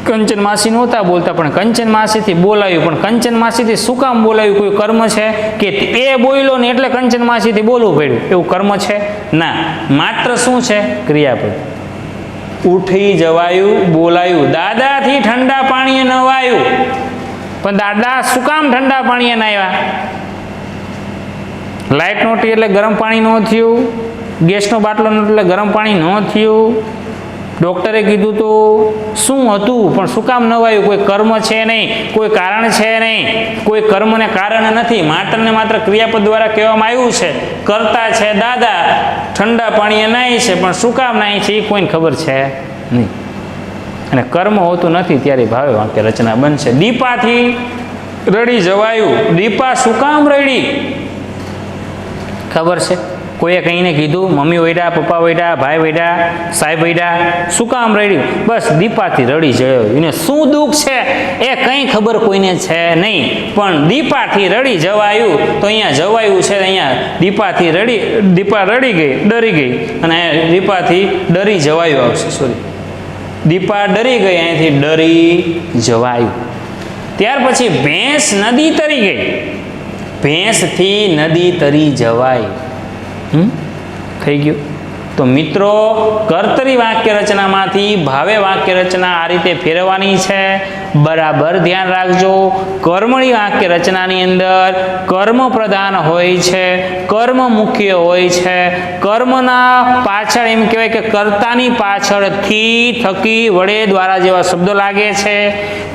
કંચન માસી નહોતા બોલતા પણ કંચન માસીથી બોલાયું, પણ કંચન માસીથી શું કામ બોલાયું? કોઈ કર્મ છે કે એ બોલ્યો ને એટલે કંચન માસીથી બોલવું પડ્યું? એવું કર્મ છે? ના. માત્ર શું છે? ક્રિયાપદ. ઉઠી જવાયું, બોલાયું. દાદાથી ઠંડા પાણીએ નવાયું, પણ દાદા શું કામ ઠંડા પાણીએ નાહ્યા? લાઇટ નહોતી એટલે ગરમ પાણી ન થયું, ગેસનો બાટલો નહોતો એટલે ગરમ પાણી ન થયું, ડૉક્ટરે કીધું તો શું હતું પણ શું કામ નવાયું? કોઈ કર્મ છે નહીં, કોઈ કારણ છે નહીં, કોઈ કર્મને કારણ નથી. માત્ર ને માત્ર ક્રિયાપદ દ્વારા કહેવામાં આવ્યું છે. કરતા છે દાદા, ઠંડા પાણીએ નાહી છે, પણ શું કામ નાહી છે એ કોઈને ખબર છે નહીં. અને કર્મ હોતું નથી ત્યારે ભાવે વાક્ય રચના બનશે. દીપાથી રડી જવાયું. દીપા શું કામ રડી? ખબર છે? કોઈએ કહીને કીધું? મમ્મી વૈડા, પપ્પા વૈડા, ભાઈ વૈડા, સાહેબ વૈડા, શું કામ રડ્યું? બસ દીપાથી રડી જયો. એને શું દુઃખ છે એ કંઈ ખબર કોઈને છે નહીં, પણ દીપાથી રડી જવાયું. તો અહીંયા જવાયું છે, અહીંયા દીપાથી રડી, દીપા રડી ગઈ, ડરી ગઈ, અને દીપાથી ડરી જવાયું આવશે. સોરી, દીપા ડરી ગઈ, અહીંથી ડરી જવાયું. ત્યાર પછી ભેંસ નદી તરી ગઈ. ભેંસથી નદી તરી જવાય. થઈ ગયું. તો મિત્રો, કર્તરી વાક્ય રચનામાંથી ભાવે વાક્ય રચના આ રીતે ફેરવવાની છે. બરાબર ધ્યાન રાખજો. કર્મણી વાક્ય રચનાની અંદર કર્મ પ્રધાન હોય છે, કર્મ મુખ્ય હોય છે. કર્મના પાછળ એમ કહેવાય કે કર્તાની પાછળથી, થકી, વડે, દ્વારા જેવા શબ્દો લાગે છે.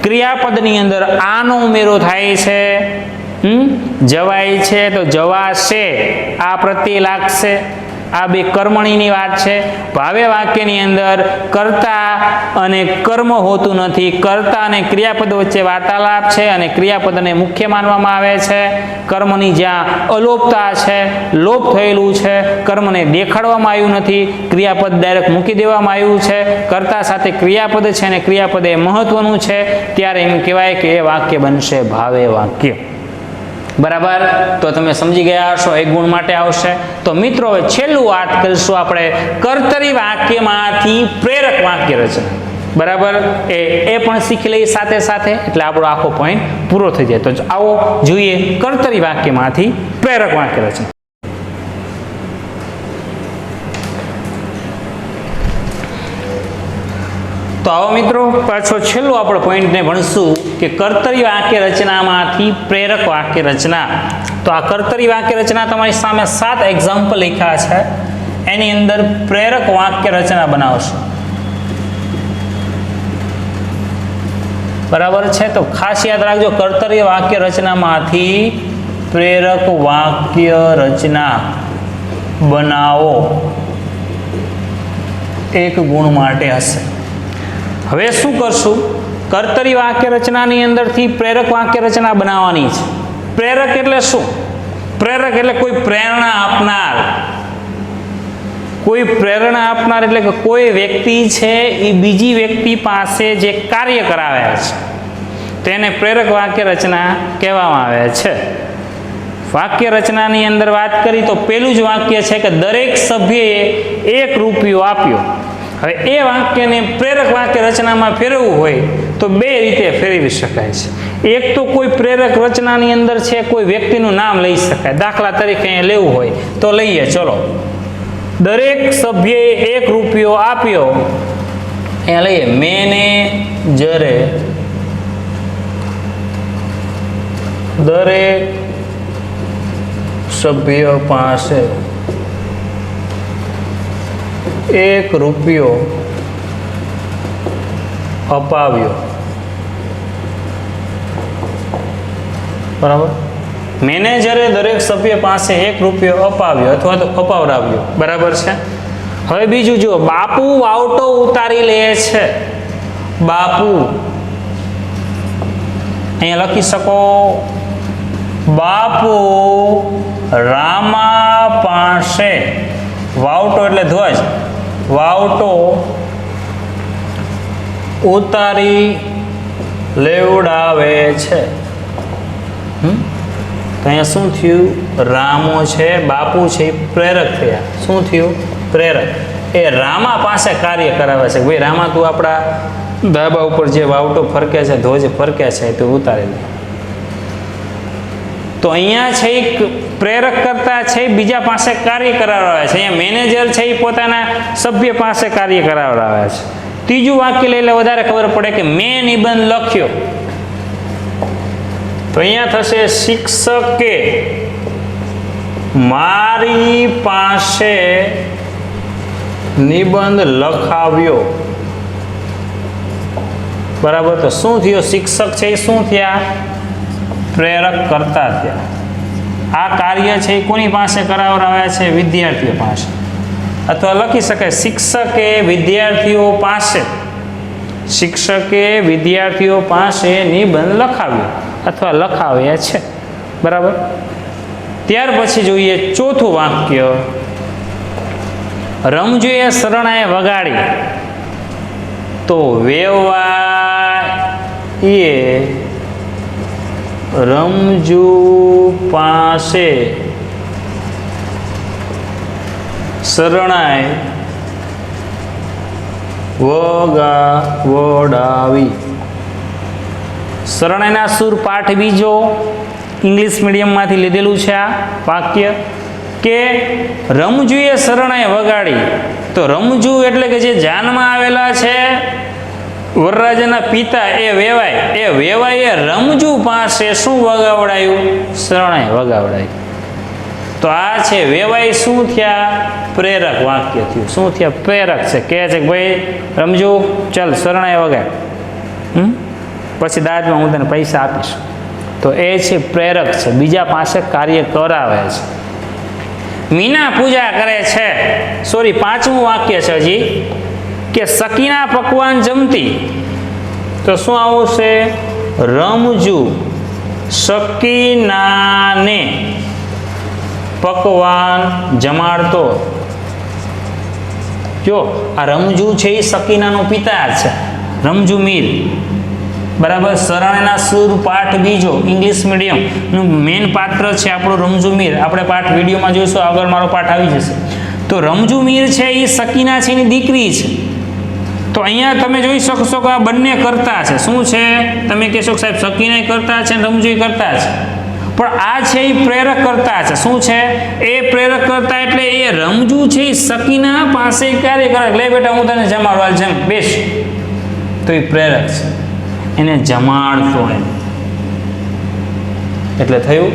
ક્રિયાપદની અંદર આનો ઉમેરો થાય છે. જવાય છે તો જવાશે, આ પ્રત્યય લાગશે. આ બે કર્મણીની વાત છે. ભાવે વાક્યની અંદર કર્તા અને કર્મ હોતું નથી. કર્તા અને ક્રિયાપદ વચ્ચે વાર્તાલાપ છે અને ક્રિયાપદને મુખ્ય માનવામાં આવે છે. કર્મની જ્યાં અલોપતા છે, લોપ થયેલું છે, કર્મને દેખાડવામાં આવ્યું નથી, ક્રિયાપદ ડાયરેક્ટ મૂકી દેવામાં આવ્યું છે. કર્તા સાથે ક્રિયાપદ છે અને ક્રિયાપદ એ મહત્વનું છે, ત્યારે એમ કહેવાય કે એ વાક્ય બનશે ભાવે વાક્ય. બરાબર? તો તમે સમજી ગયા હશો. એક ગુણ માટે આવશે. તો મિત્રો, હવે છેલ્લું વાત કરીશું આપણે કર્તરી વાક્યમાંથી પ્રેરક વાક્ય રચના. બરાબર? એ પણ શીખી લઈએ સાથે સાથે, એટલે આપણો આખો પોઈન્ટ પૂરો થઈ જાય. તો આવો જોઈએ કર્તરી વાક્યમાંથી પ્રેરક વાક્ય રચના. તો આવો મિત્રો પાછો છેલ્લો આપણે પોઈન્ટને ભણશું કે કર્તરી વાક્ય રચનામાંથી પ્રેરક વાક્ય રચના. તો આ કર્તરી વાક્ય રચના તમારી સામે 7 એક્ઝામ્પલ લખ્યા છે, એની અંદર પ્રેરક વાક્ય રચના બનાવશો. બરાબર છે, તો ખાસ યાદ રાખજો કર્તરી વાક્ય રચનામાંથી પ્રેરક વાક્ય રચના બનાવો, 1 ગુણ માટે હશે. હવે શું કરશું? કર્તરી વાક્ય રચનાની અંદરથી પ્રેરક વાક્ય રચના બનાવવાની છે. પ્રેરક એટલે શું? પ્રેરક એટલે કોઈ પ્રેરણા આપનાર. કોઈ પ્રેરણા આપનાર એટલે કે કોઈ વ્યક્તિ છે એ બીજી વ્યક્તિ પાસે જે કાર્ય કરાવે છે તેને પ્રેરક વાક્ય રચના કહેવામાં આવે છે. વાક્ય રચનાની અંદર વાત કરી તો પેલું જ વાક્ય છે કે દરેક સભ્યએ 1 રૂપિયો આપ્યો. હવે એ વાક્યને પ્રેરક વાક્ય રચનામાં ફેરવવું હોય તો 2 રીતે ફેરવી શકાય છે. એક તો કોઈ પ્રેરક રચનાની અંદર છે કોઈ વ્યક્તિનું નામ લઈ શકાય. દાખલા તરીકે અહીંયા લેવું હોય તો લઈએ, ચલો. દરેક સભ્યએ 1 રૂપિયો આપ્યો. અહીંયા લઈએ, મેનેજરે દરેક સભ્ય પાસે 1 રૂપિયો અપાવ્યો. બરાબર, મેનેજરે દરેક સભ્ય પાસે 1 રૂપિયો અપાવ્યો અથવા તો અપાવડાવ્યો. બરાબર છે. હવે બીજું જુઓ, બાપુ વાવટો ઉતારી લે છે. બાપુ અહીંયા લખી શકો, બાપુ રામા પાસે વાવટો એટલે ધ્વજ, વાવટો ઉતારી લેવડાવે છે. તો અહીંયા શું થયું? રામો છે, બાપુ છે, એ પ્રેરક થયા. શું થયું? પ્રેરક. એ રામા પાસે કાર્ય કરાવે છે. ભાઈ રામા, તું આપણા ધાબા ઉપર જે વાવટો ફરકે છે, ધ્વજ ફરકે છે, તે ઉતારી લે. તો અહીંયા છે એક પ્રેરક કરતા છે બીજા પાસે કાર્ય કરાવડાવે છે. અહીંયા મેનેજર છે એ પોતાના સભ્ય પાસે કાર્ય કરાવડાવે છે. ત્રીજું વાક્ય લઈ લે, વધારે ખબર પડે કે મેં નિબંધ લખ્યો. તો અહીંયા થશે, શિક્ષકે મારી પાસે નિબંધ લખાવ્યો. બરાબર, તો શું થયું? શિક્ષક છે એ શું થયા? પ્રેરક કરતા થયા. આ કાર્ય છે એ કોની પાસે કરાવડાવ્યા છે? વિદ્યાર્થીઓ પાસે. અથવા લખી શકાય, શિક્ષકે વિદ્યાર્થીઓ પાસે, શિક્ષકે વિદ્યાર્થીઓ પાસે નિબંધ લખાવ્યો અથવા લખાવ્યા છે. બરાબર. ત્યાર પછી જોઈએ ચોથું વાક્ય, રમજુએ શરણાએ વગાડી. તો વેવાઈએ રમજુ પાસે શરણાઈ વગાવડાવી. શરણાઈના સૂર પાઠ બીજો, ઇંગ્લિશ મીડિયમમાંથી લીધેલું છે આ વાક્ય, કે રમજુએ શરણાઈ વગાડી. તો રમજુ એટલે કે જે જાનમાં આવેલા છે વરરાજાના પિતા, એ વેવાઈએ રમજુ પાસે શું વગાવડાયું? શરણાઈ વગાવડાવી. તો આ છે વેવાઈ શું થયા? પ્રેરક વાક્ય થયું. શું થયા? પ્રેરક છે. કહે છે કે ભાઈ રમજુ ચાલ શરણાઈ વગાડ, પછી દાદમાં હું તને પૈસા આપીશ. તો એ છે પ્રેરક છે, બીજા પાસે કાર્ય કરાવે છે. મીના પૂજા કરે છે. સોરી, 5મું વાક્ય છે હજી, કે સકીના પકવાન જમતી. તો શું આવશે? રમજુ સકીનાને પકવાન જમાડતો. જો આ રમજુ છે એ સકીનાનો પિતા છે, રમજુ મીર. બરાબર. શરણાઈના સૂર પાઠ બીજો, ઇંગ્લિશ મીડિયમનું મેઇન પાત્ર છે આપણું રમજુ મીર. આપણે પાઠ વિડીયોમાં જોઈશું, આગળ મારો પાઠ આવી જશે. તો રમજુ મીર છે એ સકીના છે એની દીકરી છે. તો અહીંયા તમે જોઈ શકશો કે આ બંને કરતા છે. શું છે? તમે કહેશો કે સાહેબ સકીના કરતા છે, રમજુ કરતા છે, પણ આ છે એ પ્રેરક કરતા છે. શું છે? એ પ્રેરક કરતા એટલે એ રમજુ છે એ સકીના પાસે કાર્ય કરે. લે બેટા હું તને જમાડવા, જેમ બેસ. તો એ પ્રેરક છે. એને જમાડતો એમ. એટલે થયું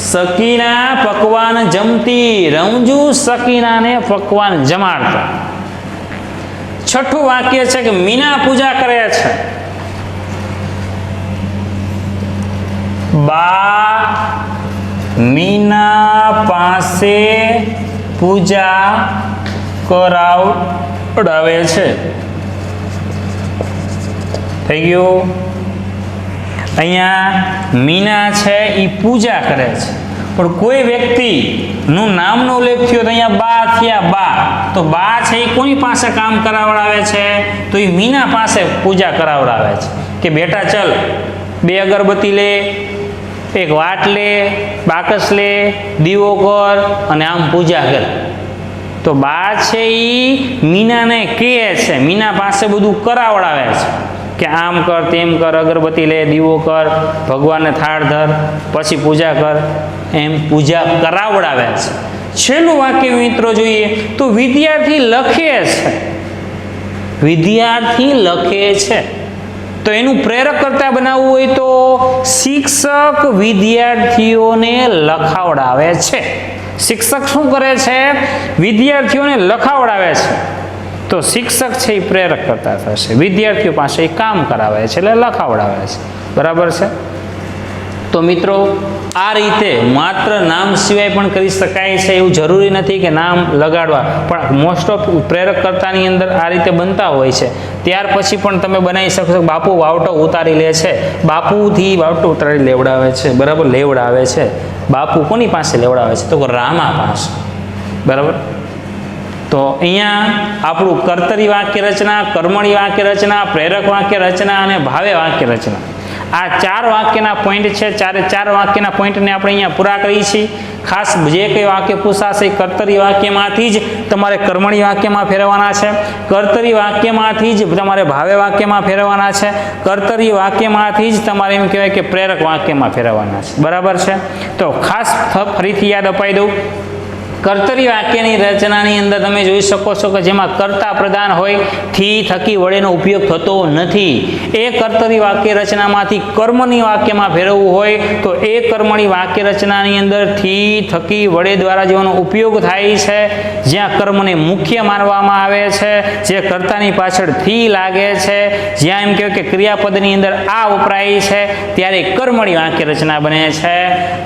સકીના પકવાન જમતી, રમજુ સકીનાને પકવાન જમાડતા. છઠ્ઠું વાક્ય છે કે મીના પૂજા કરે છે. બા મીના પાસે પૂજા કરાવડાવે છે. થઈ ગયું. અહીંયા મીના છે એ પૂજા કરે છે, પણ કોઈ વ્યક્તિનું નામનો ઉલ્લેખ થયો તો અહીંયા બા થયા. બા તો બા છે એ કોની પાસે કામ કરાવડાવે છે? તો એ મીના પાસે પૂજા કરાવડાવે છે કે બેટા ચલ 2 અગરબત્તી લે, 1 વાટ લે, બાકસ લે, દીવો કર અને આમ પૂજા કર. તો બા છે એ મીનાને કહે છે, મીના પાસે બધું કરાવડાવે છે કે આમ કર, તેમ કર, અગરબત્તી લે, દીવો કર, ભગવાનને થાળ ધર, પછી પૂજા કર, એમ પૂજા કરાવડાવે છે. છેલ્લું વાક્ય મિત્રો જોઈએ તો વિદ્યાર્થી લખે છે. વિદ્યાર્થી લખે છે. તો એનું પ્રેરક કરતા બનાવવું હોય તો શિક્ષક વિદ્યાર્થીઓને લખાવડાવે છે. શિક્ષક શું કરે છે? વિદ્યાર્થીઓને લખાવડાવે છે. તો શિક્ષક છે એ પ્રેરક કરતા થશે. વિદ્યાર્થીઓ પાસે એ કામ કરાવે છે એટલે લખાવડાવે છે. બરાબર છે? તો મિત્રો આ રીતે માત્ર નામ સિવાય પણ કરી શકાય છે. એવું જરૂરી નથી કે નામ લગાડવા, પણ મોસ્ટ ઓફ પ્રેરક કર્તાની અંદર આ રીતે બનતા હોય છે. ત્યાર પછી પણ તમે બનાવી શકશો. બાપુ વાવટો ઉતારી લે છે. બાપુથી વાવટો ઉતારી લેવડાવે છે. બરાબર? લેવડાવે છે. બાપુ કોની પાસે લેવડાવે છે? તો રામા પાસે. બરાબર? તો અહીંયા આપણું કર્તરી વાક્ય રચના, કર્મણી વાક્ય રચના, પ્રેરક વાક્ય રચના અને ભાવે વાક્ય રચના, આ 4 વાક્યના પોઈન્ટ છે. 4 વાક્યના પોઈન્ટને આપણે અહીંયા પૂરા કરીએ છીએ. ખાસ જે કંઈ વાક્ય પૂછાશે એ કર્તરી વાક્યમાંથી જ તમારે કર્મણી વાક્યમાં ફેરવવાના છે. કર્તરી વાક્યમાંથી જ તમારે ભાવે વાક્યમાં ફેરવવાના છે. કર્તરી વાક્યમાંથી જ તમારે એમ કહેવાય કે પ્રેરક વાક્યમાં ફેરવવાના છે. બરાબર છે? તો ખાસ ફરીથી યાદ અપાઈ દઉં. કર્તરી વાક્યની રચનાની અંદર તમે જોઈ શકો છો કે જેમાં કર્તા પ્રધાન હોય, થી થકી વડેનો ઉપયોગ થતો નથી. એ કર્તરી વાક્ય રચનામાંથી કર્મની વાક્યમાં ફેરવવું હોય તો એ કર્મણી વાક્ય રચનાની અંદર થી થકી વડે દ્વારા જેનો ઉપયોગ થાય છે, જ્યાં કર્મને મુખ્ય માનવામાં આવે છે, જે કર્તાની પાછળ થી લાગે છે, જ્યાં એમ કહેવાય કે ક્રિયાપદની અંદર આ વપરાય છે, ત્યારે કર્મણી વાક્ય રચના બને છે.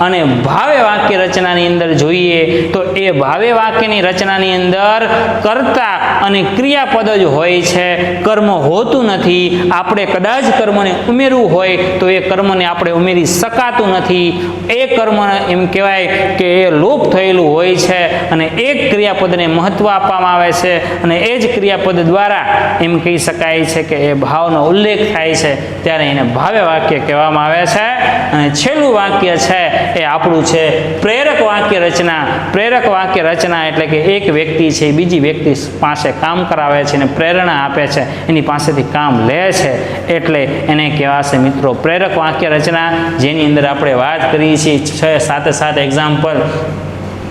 અને ભાવે વાક્ય રચનાની અંદર જોઈએ તો એ ભાવે વાક્યની રચનાની અંદર કર્તા અને ક્રિયાપદ જ હોય છે, કર્મ હોતું નથી. આપણે કદાચ કર્મને ઉમેરવું હોય તો એ કર્મને આપણે ઉમેરી શકાતું નથી. એ કર્મ એમ કહેવાય કે એ લોપ થયેલું હોય છે અને એક ક્રિયાપદને મહત્વ આપવામાં આવે છે અને એ જ ક્રિયાપદ દ્વારા એમ કહી શકાય છે કે એ ભાવનો ઉલ્લેખ થાય છે, ત્યારે એને ભાવે વાક્ય કહેવામાં આવે છે. અને છેલ્લું વાક્ય છે એ આપણું છે પ્રેરક વાક્ય રચના. પ્રેરક વાક્ય રચના એટલે કે એક વ્યક્તિ છે બીજી વ્યક્તિ પાસે કામ કરાવે છે અને પ્રેરણા આપે છે, એની પાસેથી કામ લે છે, એટલે એને કહેવાશે મિત્રો પ્રેરક વાક્ય રચના. જેની અંદર આપણે વાત કરી છે 7 એક્ઝામ્પલ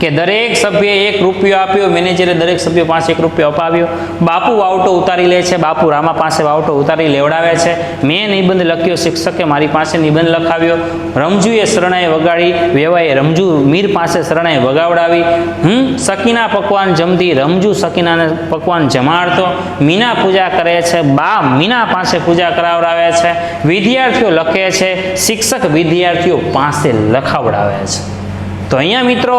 કે દરેક સભ્યએ 1 રૂપિયો આપ્યો, મેનેજરે દરેક સભ્ય પાસે 1 રૂપિયો અપાવ્યો. બાપુ વાવટો ઉતારી લે છે, બાપુ રામા પાસે વાવટો ઉતારી લેવડાવે છે. મેં નિબંધ લખ્યો, શિક્ષકે મારી પાસે નિબંધ લખાવ્યો. રમજુએ શરણાઈ વગાડી, વેવાએ રમજુ મીર પાસે શરણાઈ વગાવડાવી. સકીના પકવાન જમતી, રમજુ સકીનાને પકવાન જમાડતો. મીના પૂજા કરે છે, બા મીના પાસે પૂજા કરાવડાવે છે. વિદ્યાર્થીઓ લખે છે, શિક્ષક વિદ્યાર્થીઓ પાસે લખાવડાવે છે. તો અહીંયા મિત્રો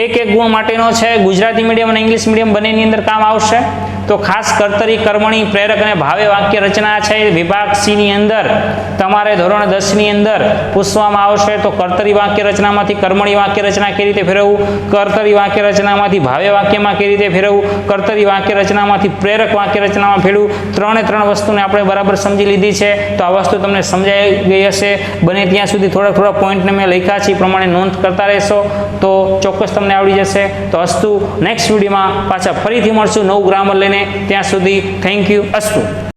એક ગુણ માટેનો છે. ગુજરાતી મીડિયમ અને ઇંગ્લિશ મીડિયમ બંનેની અંદર કામ આવશે. તો ખાસ કર્તરી, કર્મણી, પ્રેરક અને ભાવે વાક્ય રચના છે વિભાગ સી ની અંદર તમારે ધોરણ 10 ની અંદર પૂછવામાં આવશે. તો કર્તરી વાક્ય રચનામાંથી કર્મણી વાક્ય રચના કેવી રીતે ફેરવવું, કર્તરી વાક્ય રચનામાંથી ભાવે વાક્યમાં કેવી રીતે ફેરવવું, કર્તરી વાક્ય રચનામાંથી પ્રેરક વાક્ય રચનામાં ફેરવવું. 3 વસ્તુને આપણે બરાબર સમજી લીધી છે. તો આ વસ્તુ તમને સમજાઈ ગઈ હશે. બને ત્યાં સુધી થોડા પોઈન્ટને મેં લખ્યા છે એ પ્રમાણે નોંધ કરતા રહેશો તો ચોક્કસ તમને આવડી જશે. તો અસ્તુ નેક્સ્ટ વિડીયોમાં પાછા ફરીથી મળશું નવું ગ્રામર લઈને. ત્યાં સુધી થેન્ક યુ. અસ્તુ.